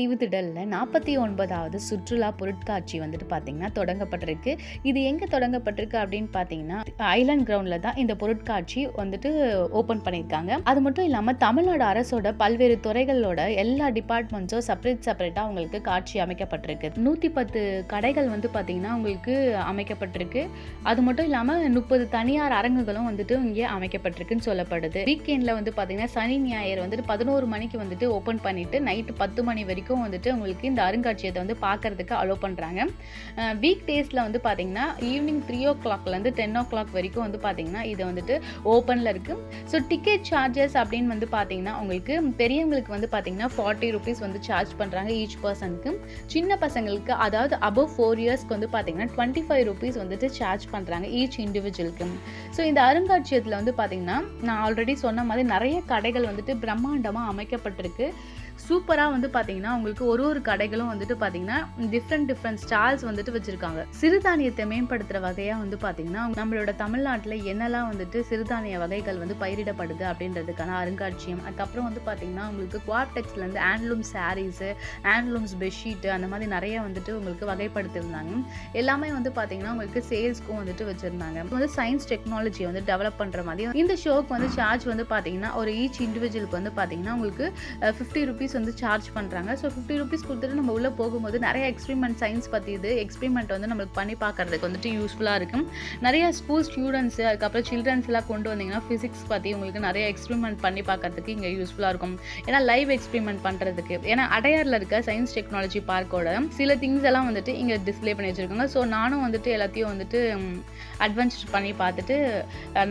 தீவுத்திடலில் 49வது சுற்றுலா பொருட்காட்சி வந்துட்டு பார்த்தீங்கன்னா தொடங்கப்பட்டிருக்கு. இது எங்கே தொடங்கப்பட்டிருக்கு அப்படின்னு பார்த்தீங்கன்னா ஐலாண்ட் கிரவுண்டில் தான் இந்த பொருட்காட்சி வந்துட்டு ஓப்பன் பண்ணியிருக்காங்க. அது மட்டும் இல்லாமல் தமிழ்நாடு அரசோட பல்வேறு துறைகளோட எல்லா டிபார்ட்மெண்ட்ஸும் செப்பரேட்டாக உங்களுக்கு காட்சி அமைக்கப்பட்டிருக்கு. 110 கடைகள் வந்து பார்த்தீங்கன்னா உங்களுக்கு அமைக்கப்பட்டிருக்கு. அது மட்டும் இல்லாமல் 30 தனியார் அரங்குகளும் வந்துட்டு இங்கே அமைக்கப்பட்டிருக்குன்னு சொல்லப்படுது. வீக்கெண்டில் வந்து பார்த்தீங்கன்னா சனி ஞாயிறு வந்துட்டு 11 மணிக்கு வந்துட்டு ஓப்பன் பண்ணிட்டு நைட்டு 10 மணி வரைக்கும் வந்துட்டு உங்களுக்கு இந்த அருங்காட்சியகத்தை வந்து பார்க்கறதுக்கு அலோ பண்ணுறாங்க. வீக் டேஸில் வந்து பார்த்தீங்கன்னா ஈவினிங் 3 o'clockலேருந்து 10 o'clock வரைக்கும் வந்து பார்த்தீங்கன்னா இது வந்துட்டு ஓப்பனில் இருக்குது. ஸோ டிக்கெட் சார்ஜஸ் அப்படின்னு வந்து பார்த்தீங்கன்னா உங்களுக்கு பெரியவங்களுக்கு வந்து பார்த்தீங்கன்னா 40 rupees வந்து சார்ஜ் பண்ணுறாங்க ஈச் பர்சனுக்கு. சின்ன பசங்களுக்கு அதாவது above 4 yearsக்கு வந்து பார்த்தீங்கன்னா 25 rupees வந்துட்டு சார்ஜ் பண்ணுறாங்க ஈச் இண்டிவிஜுவலுக்கு. ஸோ இந்த அருங்காட்சியகத்தில் வந்து பார்த்தீங்கன்னா நான் ஆல்ரெடி சொன்ன மாதிரி நிறைய கடைகள் வந்துட்டு பிரம்மாண்டமாக அமைக்கப்பட்டிருக்கு. சூப்பராக வந்து பார்த்தீங்கன்னா உங்களுக்கு ஒரு கடைகளும் வந்துட்டு பார்த்தீங்கன்னா டிஃப்ரெண்ட் ஸ்டால்ஸ் வந்துட்டு வச்சுருக்காங்க. சிறுதானியத்தை மேம்படுத்துகிற வகையாக வந்து பார்த்தீங்கன்னா நம்மளோட தமிழ்நாட்டில் என்னெல்லாம் வந்துட்டு சிறுதானிய வகைகள் வந்து பயிரிடப்படுது அப்படின்றதுக்கான அருங்காட்சியம். அதுக்கப்புறம் வந்து பார்த்தீங்கன்னா உங்களுக்கு குவாப்டெக்ஸ்லேருந்து ஹேண்ட்லூம் சாரீஸு, ஹேண்ட்லூம்ஸ் பெட்ஷீட்டு அந்த மாதிரி நிறைய வந்துட்டு உங்களுக்கு வகைப்படுத்தியிருந்தாங்க. எல்லாமே வந்து பார்த்தீங்கன்னா உங்களுக்கு சேல்ஸ்க்கும் வந்துட்டு வச்சுருந்தாங்க. வந்து சயின்ஸ் டெக்னாலஜி வந்து டெவலப் பண்ணுற மாதிரி இந்த ஷோக்கு வந்து சார்ஜ் வந்து பார்த்தீங்கன்னா ஒரு ஈச் இண்டிவிஜுவலுக்கு வந்து பார்த்தீங்கன்னா உங்களுக்கு 50 rupees வந்து சார்ஜ் பண்ணுறாங்க. ஸோ 50 rupees கொடுத்துட்டு நம்ம உள்ளே போகும்போது நிறைய எக்ஸ்பெரிமெண்ட் சயின்ஸ் பற்றி இது எக்ஸ்பெரிமெண்ட் வந்து நம்மளுக்கு பண்ணி பார்க்கறதுக்கு வந்துட்டு யூஸ்ஃபுல்லாக இருக்கும். நிறைய ஸ்கூல் ஸ்டூடெண்ட்ஸு அதுக்கப்புறம் சில்ட்ரன்ஸ் எல்லாம் கொண்டு வந்தீங்கன்னா ஃபிசிக்ஸ் பற்றி உங்களுக்கு நிறைய எக்ஸ்பெரிமெண்ட் பண்ணி பார்க்கறதுக்கு இங்கே யூஸ்ஃபுல்லாக இருக்கும். ஏன்னா லைவ் எக்ஸ்பெரிமெண்ட் பண்ணுறதுக்கு. ஏன்னா அடையாரில் இருக்க சயின்ஸ் டெக்னாலஜி பார்க்கோட சில திங்ஸ் எல்லாம் வந்துட்டு இங்கே டிஸ்பிளே பண்ணி வச்சுருக்காங்க. ஸோ நானும் வந்துட்டு எல்லாத்தையும் வந்துட்டு அட்வென்ச்சர் பண்ணி பார்த்துட்டு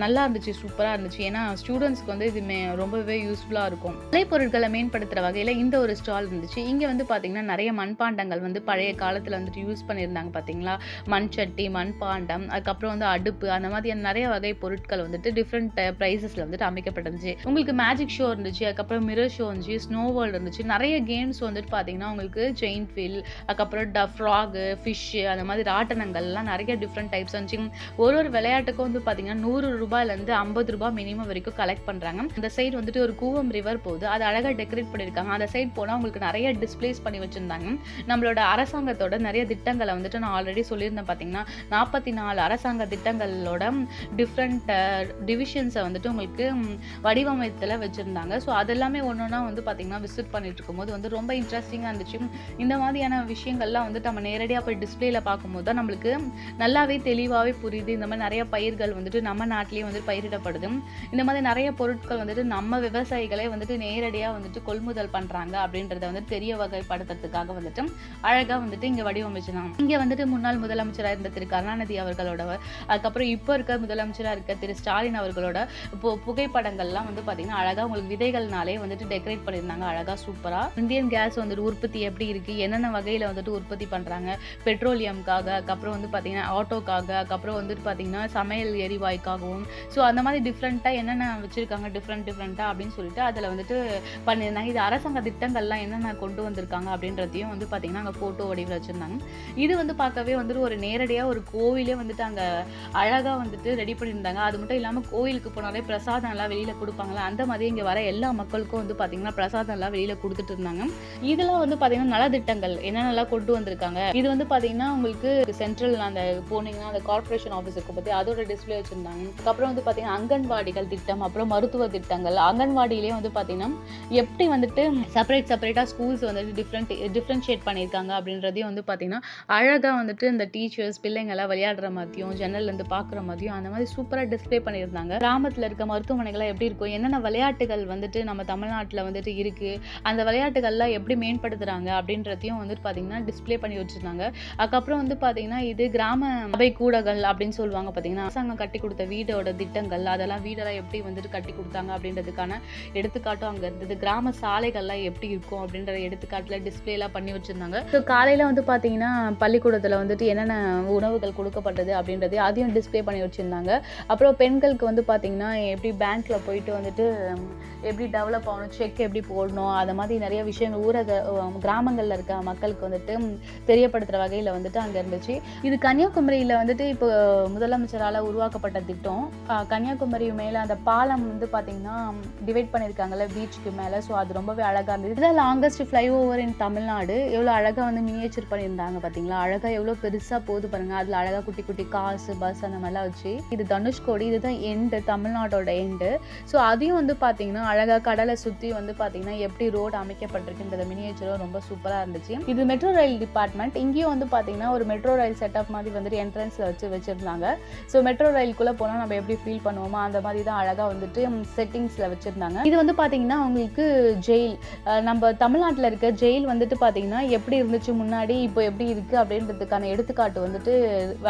நல்லா இருந்துச்சு, சூப்பராக இருந்துச்சு. ஏன்னா ஸ்டூடெண்ட்ஸ்க்கு வந்து இது ரொம்பவே யூஸ்ஃபுல்லாக இருக்கும். கலைப்பொருட்களை மேம்படுத்துகிற வகையில் இந்த ஒரு ஸ்டால் இருந்துச்சு. இங்கே வந்து பார்த்தீங்கன்னா நிறைய மண்பாண்டங்கள் வந்து பழைய காலத்தில் வந்துட்டு யூஸ் பண்ணியிருந்தாங்க பார்த்தீங்களா. மண் சட்டி, மண்பாண்டம், அதுக்கப்புறம் வந்து அடுப்பு, அந்த மாதிரியான நிறைய வகை பொருட்கள் வந்துட்டு டிஃப்ரெண்ட் ப்ரைஸஸில் வந்துட்டு அமைக்கப்பட்டிருந்துச்சு. உங்களுக்கு மேஜிக் ஷோ இருந்துச்சு, அதுக்கப்புறம் மிரர் ஷோ இருந்துச்சு, ஸ்னோ வேர்ல்டு இருந்துச்சு. நிறைய கேம்ஸ் வந்துட்டு பார்த்தீங்கன்னா உங்களுக்கு செயின் ஃபில், அதுக்கப்புறம் ஃப்ராகு, ஃபிஷ்ஷு, அந்த மாதிரி ராட்டனங்கள்லாம் நிறைய டிஃப்ரெண்ட் டைப்ஸ் இருந்துச்சு. ஒரு விளையாட்டுக்கும் வந்து பார்த்தீங்கன்னா 100 ரூபாயிலேருந்து 50 ரூபாய் மினிமம் வரைக்கும் கலெக்ட் பண்ணுறாங்க. அந்த சைடு வந்துட்டு ஒரு கூவம் ரிவர் போகுது, அது அழகாக டெக்கரேட் பண்ணியிருக்காங்க. அந்த சைட் போனால் உங்களுக்கு நிறைய டிஸ்பிளேஸ் பண்ணி வச்சுருந்தாங்க. நம்மளோட அரசாங்கத்தோட நிறைய திட்டங்களை வந்துட்டு நான் ஆல்ரெடி சொல்லியிருந்தேன் பார்த்தீங்கன்னா 44 அரசாங்க திட்டங்களோட டிஃப்ரெண்ட் டிவிஷன்ஸை வந்துட்டு உங்களுக்கு வடிவமைத்தில் வச்சுருந்தாங்க. ஸோ அதெல்லாமே ஒன்றா வந்து பார்த்தீங்கன்னா விசிட் பண்ணிட்டு இருக்கும்போது வந்து ரொம்ப இன்ட்ரெஸ்டிங்காக இருந்துச்சு. இந்த மாதிரியான விஷயங்கள்லாம் வந்துட்டு நம்ம நேரடியாக போய் டிஸ்பிளேல பார்க்கும்போது தான் நம்மளுக்கு நல்லாவே தெளிவாகவே புரியுது. இந்த மாதிரி நிறைய பயிர்கள் வந்துட்டு நம்ம நாட்டிலேயே வந்து பயிரிடப்படுது. இந்த மாதிரி நிறைய பொருட்கள் வந்துட்டு நம்ம விவசாயிகளே வந்துட்டு நேரடியாக வந்துட்டு கொள்முதல் பண்ணுறாங்க அப்படின்றத வந்து தெரிய வகைப்படுத்துறதுக்காக வந்துட்டு அழகாக வந்துட்டு இங்கே வடிவமைச்சிருந்தாங்க. இங்கே வந்துட்டு முன்னாள் முதலமைச்சராக இருந்த திரு கருணாநிதி அவர்களோட, அதுக்கப்புறம் இப்போ இருக்க முதலமைச்சராக இருக்க திரு ஸ்டாலின் அவர்களோட புகைப்படங்கள்லாம் வந்து பார்த்தீங்கன்னா அழகாக உங்களுக்கு விதைகள்னாலே வந்துட்டு டெக்கரேட் பண்ணியிருந்தாங்க அழகாக சூப்பராக. இந்தியன் கேஸ் வந்துட்டு உற்பத்தி எப்படி இருக்குது, என்னென்ன வகையில் வந்துட்டு உற்பத்தி பண்ணுறாங்க, பெட்ரோலியம்காக, அதுக்கப்புறம் வந்து பார்த்தீங்கன்னா ஆட்டோக்காக, அதுக்கப்புறம் வந்துட்டு பார்த்தீங்கன்னா சமையல் எரிவாயுக்காகவும், ஸோ அந்த மாதிரி டிஃப்ரெண்ட்டாக என்னென்ன வச்சுருக்காங்க டிஃப்ரெண்ட்டாக அப்படின்னு சொல்லிட்டு அதில் வந்துட்டு பண்ணியிருந்தாங்க. இது அரசாங்க திட்டங்கள்லாம் என்னென்ன கொண்டு வந்திருக்காங்க அப்படின்றதையும் வந்து பார்த்தீங்கன்னா அங்கே ஃபோட்டோ வடிவில் வச்சுருந்தாங்க. இது வந்து பார்க்கவே வந்துட்டு ஒரு நேரடியாக ஒரு கோவிலே வந்துட்டு அங்கே அழகாக வந்துட்டு ரெடி பண்ணியிருந்தாங்க. அது மட்டும் இல்லாமல் கோவிலுக்கு போனாலே பிரசாதம் எல்லாம் வெளியில் கொடுப்பாங்களா, அந்த மாதிரி இங்கே வர எல்லா மக்களுக்கும் வந்து பார்த்தீங்கன்னா பிரசாதம் எல்லாம் வெளியில் கொடுத்துட்டு இருந்தாங்க. இதெல்லாம் வந்து பார்த்தீங்கன்னா நலத்திட்டங்கள் என்னென்னலாம் கொண்டு வந்திருக்காங்க. இது வந்து பார்த்தீங்கன்னா உங்களுக்கு சென்ட்ரல் அந்த போனீங்கன்னா அந்த கார்பரேஷன் ஆஃபீஸுக்கு பற்றி அதோட டிஸ்பிளே வச்சுருந்தாங்க. அதுக்கப்புறம் வந்து பார்த்தீங்கன்னா அங்கன்வாடிகள் திட்டம், அப்புறம் மருத்துவ திட்டங்கள், அங்கன்வாடியிலே வந்து பார்த்தீங்கன்னா எப்படி வந்துட்டு செப்பரேட்டாக ஸ்கூல்ஸ் வந்துட்டு டிஃப்ரென்ஷியேட் பண்ணியிருக்காங்க அப்படின்றதையும் வந்து பார்த்தீங்கன்னா அழகாக வந்துட்டு இந்த டீச்சர்ஸ் பிள்ளைங்கள்லாம் விளையாடுற மாதிரியும் ஜன்னல்லேருந்து பார்க்குற மாதிரியும் அந்த மாதிரி சூப்பராக டிஸ்பிளே பண்ணியிருந்தாங்க. கிராமத்தில் இருக்க மருத்துவமனைகள்லாம் எப்படி இருக்கும், என்னென்ன விளையாட்டுகள் வந்துட்டு நம்ம தமிழ்நாட்டில் வந்துட்டு இருக்குது, அந்த விளையாட்டுகள்லாம் எப்படி மேம்படுத்துகிறாங்க அப்படின்றதையும் வந்துட்டு பார்த்தீங்கன்னா டிஸ்பிளே பண்ணி வச்சுருந்தாங்க. அதுக்கப்புறம் வந்து பார்த்தீங்கன்னா இது கிராம சபை கூடங்கள் அப்படின்னு சொல்லுவாங்க பார்த்தீங்கன்னா, அரசாங்கம் கட்டி கொடுத்த வீடோட திட்டங்கள், அதெல்லாம் வீடெல்லாம் எப்படி வந்துட்டு கட்டி கொடுத்தாங்க அப்படின்றதுக்கான எடுத்துக்காட்டும் அங்கே இருந்தது. கிராம சாலைகள்லாம் எப்படி இருக்கும் அப்படின்ற எடுத்துக்காட்டில் டிஸ்பிளேலாம் பண்ணி வச்சுருந்தாங்க. ஸோ காலையில் வந்து பார்த்தீங்கன்னா பள்ளிக்கூடத்தில் வந்துட்டு என்னென்ன உணவுகள் கொடுக்கப்பட்டது அப்படின்றது அதையும் டிஸ்பிளே பண்ணி வச்சுருந்தாங்க. அப்புறம் பெண்களுக்கு வந்து பார்த்தீங்கன்னா எப்படி பேங்க்கில் போயிட்டு வந்துட்டு எப்படி டெவலப் ஆகணும், செக் எப்படி போடணும், அதை மாதிரி நிறைய விஷயங்கள் கிராமங்களில் இருக்க மக்களுக்கு வந்துட்டு தெரியப்படுத்துகிற வகையில் வந்துட்டு அங்கே இருந்துச்சு. இது கன்னியாகுமரியில் வந்துட்டு இப்போ முதலமைச்சரால் உருவாக்கப்பட்ட திட்டம். கன்னியாகுமரி மேலே அந்த பாலம் வந்து பார்த்தீங்கன்னா டிவைட் பண்ணியிருக்காங்கல்ல பீச்சுக்கு மேலே. ஸோ அது ரொம்பவே அழகாக அழகாக இருந்தது. இதுதான் லாங்கஸ்ட் ஃப்ளைஓவர் இன் தமிழ்நாடு. எவ்வளோ அழகாக வந்து மினியேச்சர் பண்ணியிருந்தாங்க பார்த்தீங்களா? அழகாக எவ்வளோ பெருசாக போகுது பாருங்கள். அதில் அழகாக குட்டி குட்டி காசு பஸ் அந்த மாதிரிலாம் வச்சு. இது தனுஷ்கோடி, இதுதான் எண்டு, தமிழ்நாட்டோட எண்டு. ஸோ அதையும் வந்து பார்த்தீங்கன்னா அழகாக கடலை சுற்றி வந்து பார்த்தீங்கன்னா எப்படி ரோடு அமைக்கப்பட்டிருக்குன்ற மினியேச்சரும் ரொம்ப சூப்பராக இருந்துச்சு. இது மெட்ரோ ரயில் டிபார்ட்மெண்ட். இங்கேயும் வந்து பார்த்தீங்கன்னா ஒரு மெட்ரோ ரயில் செட்டப் மாதிரி வந்துட்டு என்ட்ரன்ஸில் வச்சுருந்தாங்க. ஸோ மெட்ரோ ரயிலுக்குள்ளே போனால் நம்ம எப்படி ஃபீல் பண்ணுவோமோ அந்த மாதிரி தான் அழகாக வந்துட்டு செட்டிங்ஸில் வச்சுருந்தாங்க. இது வந்து பார்த்தீங்கன்னா அவங்களுக்கு ஜெயில், நம்ம தமிழ்நாட்டில் இருக்க ஜெயில் வந்துட்டு பார்த்தீங்கன்னா எப்படி இருந்துச்சு முன்னாடி, இப்போ எப்படி இருக்குது அப்படின்றதுக்கான எடுத்துக்காட்டு வந்துட்டு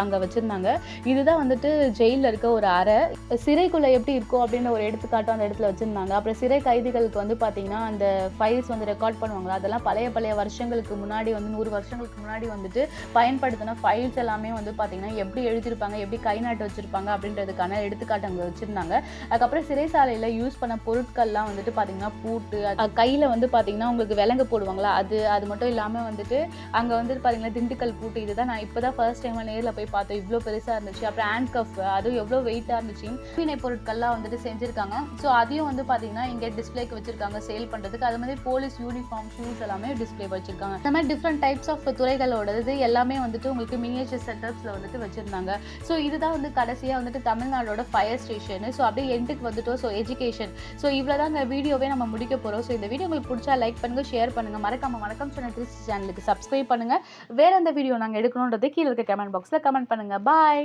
அங்கே வச்சுருந்தாங்க. இதுதான் வந்துட்டு ஜெயிலில் இருக்க ஒரு அறை. சிறைக்குள்ளே எப்படி இருக்கும் அப்படின்ற ஒரு எடுத்துக்காட்டும் அந்த இடத்துல வச்சுருந்தாங்க. அப்புறம் சிறை கைதிகளுக்கு வந்து பார்த்தீங்கன்னா அந்த ஃபைல்ஸ் வந்து ரெக்கார்ட் பண்ணுவாங்களா, அதெல்லாம் பழைய வருஷங்களுக்கு முன்னாடி வந்து 100 வருஷங்களுக்கு முன்னாடி வந்துட்டு பயன்படுத்தின ஃபைல்ஸ் எல்லாமே வந்து பார்த்தீங்கன்னா எப்படி எழுதியிருப்பாங்க, எப்படி கை நாட்டு வச்சுருப்பாங்க அப்படின்றதுக்கான எடுத்துக்காட்டு அங்கே வச்சுருந்தாங்க. அதுக்கப்புறம் சிறைசாலையில் யூஸ் பண்ண பொருட்கள்லாம் வந்துட்டு பார்த்தீங்கன்னா பூட்டு, கையில் வந்து பார்த்தீங்கன்னா உங்களுக்கு விலங்கு போடுவாங்களா, அது மட்டும் இல்லாமல் வந்துட்டு அங்கே வந்துட்டு பார்த்தீங்கன்னா திண்டுக்கல் பூட்டு. இதுதான் நான் இப்போ தான் ஃபர்ஸ்ட் டைம் நேரில் போய் பார்த்தேன். இவ்வளோ பெருசாக இருந்துச்சு. அப்புறம் ஹேண்ட் கஃப், அதுவும் எவ்வளோ வெயிட்டாக இருந்துச்சு. வினை பொருட்கள்லாம் வந்துட்டு செஞ்சுருக்காங்க. ஸோ அதையும் வந்து பார்த்தீங்கன்னா இங்கே டிஸ்பிளேக்கு வச்சுருக்காங்க சேல் பண்ணுறதுக்கு. அது மாதிரி போலீஸ் யூனிஃபார்ம், ஷூஸ் எல்லாமே டிஸ்பிளே வச்சுருக்காங்க. இந்த மாதிரி டிஃப்ரெண்ட் டைப்ஸ் ஆஃப் துறைகளோடது எல்லாமே வந்துட்டு உங்களுக்கு மினியேச்சர் செட்டப்ஸில் வந்துட்டு வச்சுருந்தாங்க. ஸோ இதுதான் வந்து கடைசியாக வந்துட்டு தமிழ்நாடோட ஃபயர் ஸ்டேஷன். ஸோ அப்படியே எண்டுக்கு வந்துட்டோம். So education. ஸோ இவ்வளோ தான் இந்த வீடியோவே நம்ம முடிக்க போகிறோம். ஸோ இந்த வீடியோ உங்களுக்கு பிடிச்சா லைக் பண்ணுங்கள், ஷேர் பண்ணுங்கள், மறக்காம வணக்கம் சொன்ன சேனலுக்கு சப்ஸ்கிரைப் பண்ணுங்கள். வேறு எந்த வீடியோ நாங்கள் எடுக்கணுன்றது கீழே இருக்க கமெண்ட் பாக்ஸில் கமெண்ட் பண்ணுங்கள். பாய்.